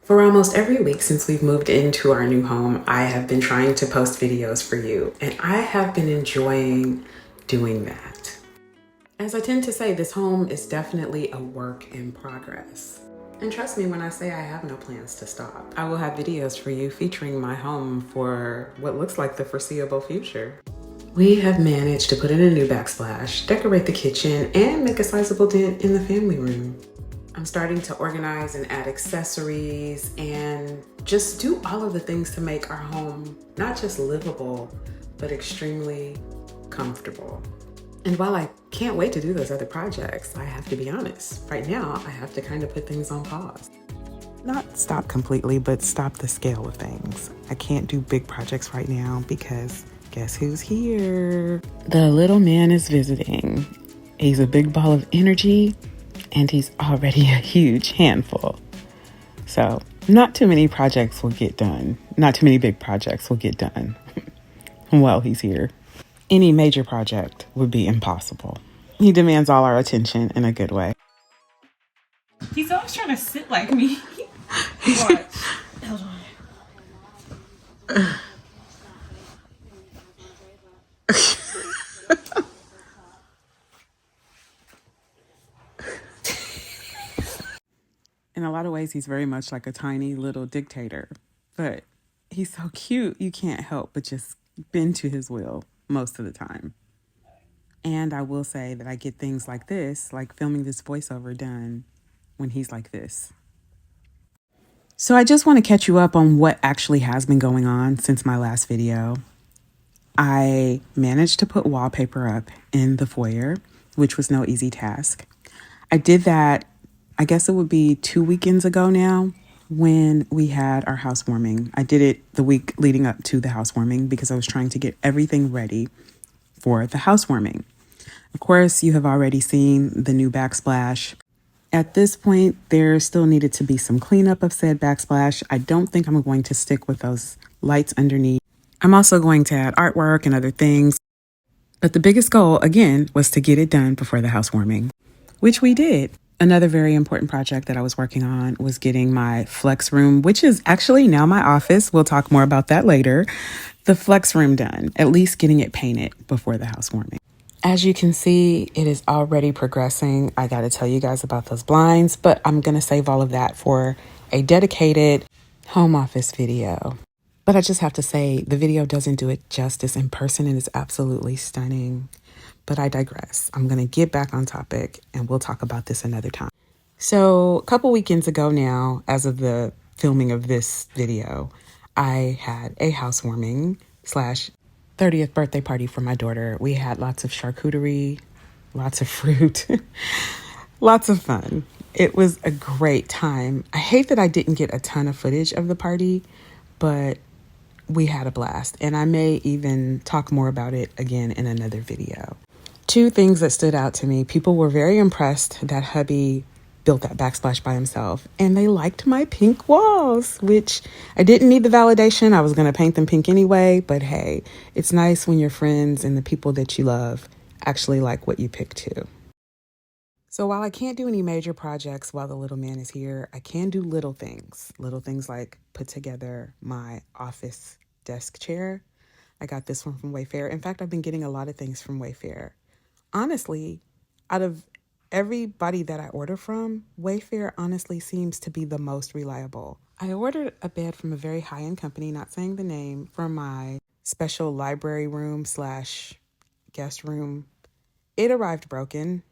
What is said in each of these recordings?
For almost every week since we've moved into our new home, I have been trying to post videos for you, and I have been enjoying doing that. As I tend to say, this home is definitely a work in progress. And trust me when I say I have no plans to stop. I will have videos for you featuring my home for what looks like the foreseeable future. We have managed to put in a new backsplash, decorate the kitchen, and make a sizable dent in the family room. I'm starting to organize and add accessories and just do all of the things to make our home not just livable, but extremely comfortable. And while I can't wait to do those other projects, I have to be honest. Right now, I have to kind of put things on pause. Not stop completely, but stop the scale of things. I can't do big projects right now because guess who's here? The little man is visiting. He's a big ball of energy, and he's already a huge handful. So not too many projects will get done. Not too many big projects will get done while he's here. Any major project would be impossible. He demands all our attention in a good way. He's always trying to sit like me. Watch. Hold on. In a lot of ways, he's very much like a tiny little dictator, but he's so cute, you can't help but just bend to his will most of the time. And I will say that I get things like this, like filming this voiceover done when he's like this. So I just want to catch you up on what actually has been going on since my last video. I managed to put wallpaper up in the foyer, which was no easy task. I did that, I guess it would be 2 weekends ago now, when we had our housewarming. I did it the week leading up to the housewarming because I was trying to get everything ready for the housewarming. Of course, you have already seen the new backsplash. At this point, there still needed to be some cleanup of said backsplash. I don't think I'm going to stick with those lights underneath. I'm also going to add artwork and other things. But the biggest goal, again, was to get it done before the housewarming, which we did. Another very important project that I was working on was getting my flex room, which is actually now my office. We'll talk more about that later. The flex room done, at least getting it painted before the housewarming. As you can see, it is already progressing. I got to tell you guys about those blinds, but I'm going to save all of that for a dedicated home office video. But I just have to say, the video doesn't do it justice in person. It is absolutely stunning. But I digress. I'm going to get back on topic and we'll talk about this another time. So a couple weekends ago now, as of the filming of this video, I had a housewarming / 30th birthday party for my daughter. We had lots of charcuterie, lots of fruit, lots of fun. It was a great time. I hate that I didn't get a ton of footage of the party, but we had a blast. And I may even talk more about it again in another video. 2 things that stood out to me. People were very impressed that hubby built that backsplash by himself, and they liked my pink walls, which I didn't need the validation. I was going to paint them pink anyway, but hey, it's nice when your friends and the people that you love actually like what you pick too. So while I can't do any major projects while the little man is here, I can do little things like put together my office desk chair. I got this one from Wayfair. In fact, I've been getting a lot of things from Wayfair. Honestly, out of everybody that I order from, Wayfair honestly seems to be the most reliable. I ordered a bed from a very high-end company, not saying the name, for my special library room / guest room. It arrived broken.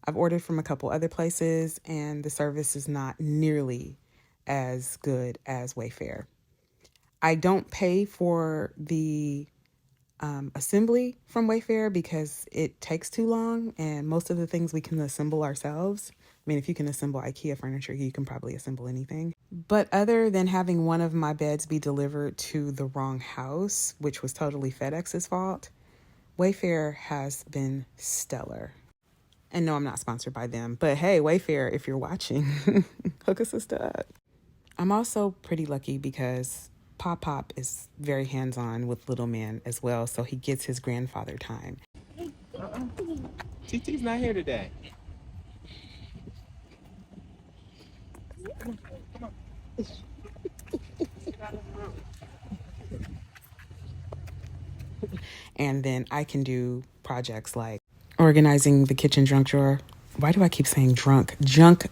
I've ordered from a couple other places, and the service is not nearly as good as Wayfair. I don't pay for the assembly from Wayfair because it takes too long, and most of the things we can assemble ourselves. I mean, if you can assemble IKEA furniture, you can probably assemble anything. But other than having one of my beds be delivered to the wrong house, which was totally FedEx's fault, Wayfair has been stellar. And no, I'm not sponsored by them, but hey, Wayfair, if you're watching, hook a sister up. I'm also pretty lucky because Pop is very hands-on with little man as well, so he gets his grandfather time. TT's not here today. And then I can do projects like organizing the kitchen junk drawer. Why do I keep saying junk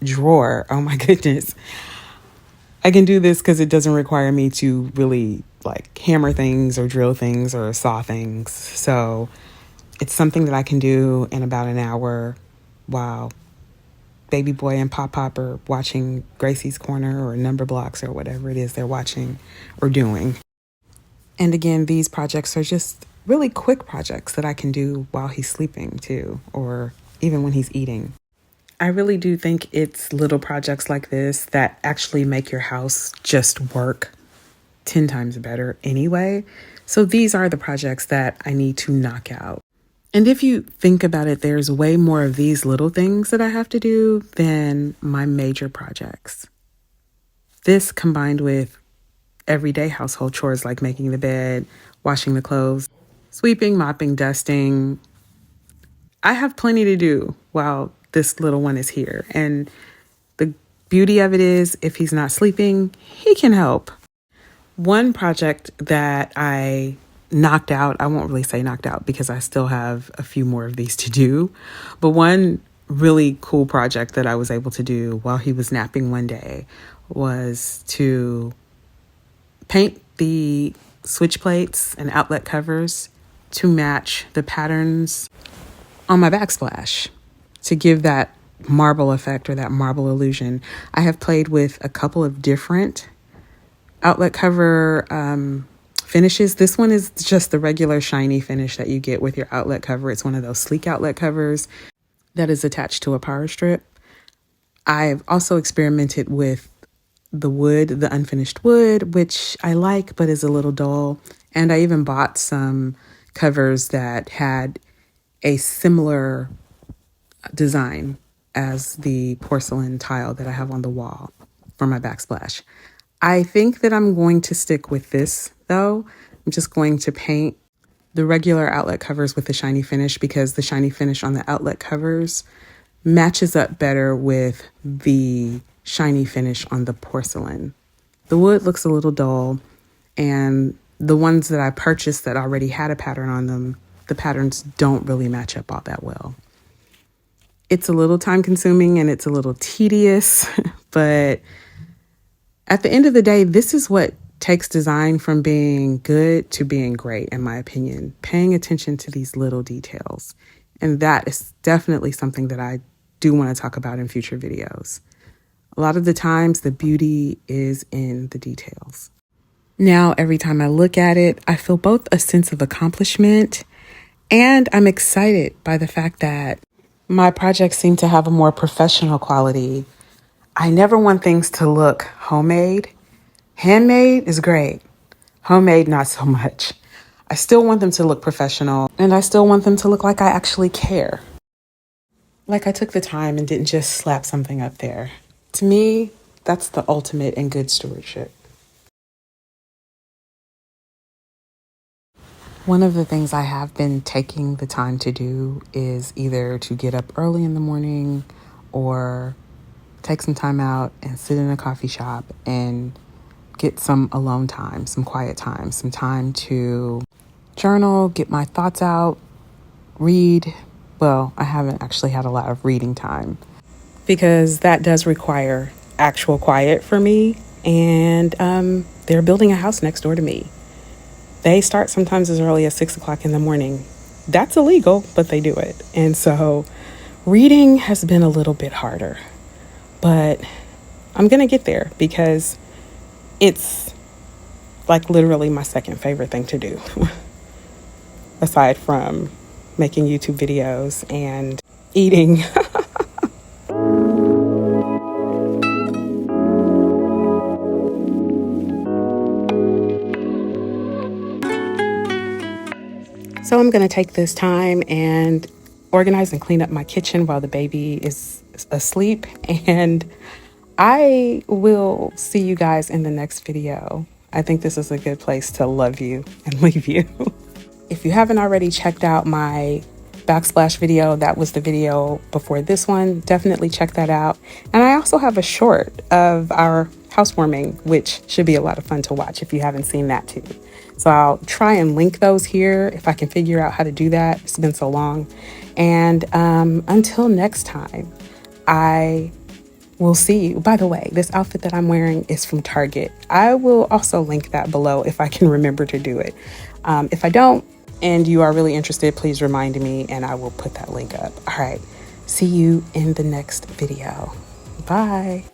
drawer? Oh my goodness. I can do this because it doesn't require me to really like hammer things or drill things or saw things. So it's something that I can do in about an hour while baby boy and pop pop are watching Gracie's Corner or Number Blocks or whatever it is they're watching or doing. And again, these projects are just really quick projects that I can do while he's sleeping too, or even when he's eating. I really do think it's little projects like this that actually make your house just work 10 times better anyway. So these are the projects that I need to knock out. And if you think about it, there's way more of these little things that I have to do than my major projects. This combined with everyday household chores like making the bed, washing the clothes, sweeping, mopping, dusting. I have plenty to do while this little one is here. And the beauty of it is, if he's not sleeping, he can help. One project that I knocked out, I won't really say knocked out because I still have a few more of these to do, but one really cool project that I was able to do while he was napping one day was to paint the switch plates and outlet covers to match the patterns on my backsplash to give that marble effect or that marble illusion. I have played with a couple of different outlet cover finishes. This one is just the regular shiny finish that you get with your outlet cover. It's one of those sleek outlet covers that is attached to a power strip. I've also experimented with the wood, the unfinished wood, which I like but is a little dull. And I even bought some covers that had a similar design as the porcelain tile that I have on the wall for my backsplash. I think that I'm going to stick with this though. I'm just going to paint the regular outlet covers with the shiny finish because the shiny finish on the outlet covers matches up better with the shiny finish on the porcelain. The wood looks a little dull, and the ones that I purchased that already had a pattern on them, the patterns don't really match up all that well. It's a little time consuming and it's a little tedious, but at the end of the day, this is what takes design from being good to being great, in my opinion. Paying attention to these little details. And that is definitely something that I do want to talk about in future videos. A lot of the times, the beauty is in the details. Now, every time I look at it, I feel both a sense of accomplishment and I'm excited by the fact that my projects seem to have a more professional quality. I never want things to look homemade. Handmade is great. Homemade, not so much. I still want them to look professional and I still want them to look like I actually care. Like I took the time and didn't just slap something up there. To me, that's the ultimate in good stewardship. One of the things I have been taking the time to do is either to get up early in the morning or take some time out and sit in a coffee shop and get some alone time, some quiet time, some time to journal, get my thoughts out, read. Well, I haven't actually had a lot of reading time because that does require actual quiet for me. And they're building a house next door to me. They start sometimes as early as 6 o'clock in the morning. That's illegal, but they do it. And so reading has been a little bit harder, but I'm going to get there because it's like literally my second favorite thing to do, aside from making YouTube videos and eating. So I'm going to take this time and organize and clean up my kitchen while the baby is asleep. And I will see you guys in the next video. I think this is a good place to love you and leave you. If you haven't already checked out my backsplash video, that was the video before this one, definitely check that out. And I also have a short of our housewarming, which should be a lot of fun to watch if you haven't seen that too. So I'll try and link those here if I can figure out how to do that. It's been so long. And until next time, I will see you. By the way, this outfit that I'm wearing is from Target. I will also link that below if I can remember to do it. If I don't, and you are really interested, please remind me and I will put that link up. All right. See you in the next video. Bye.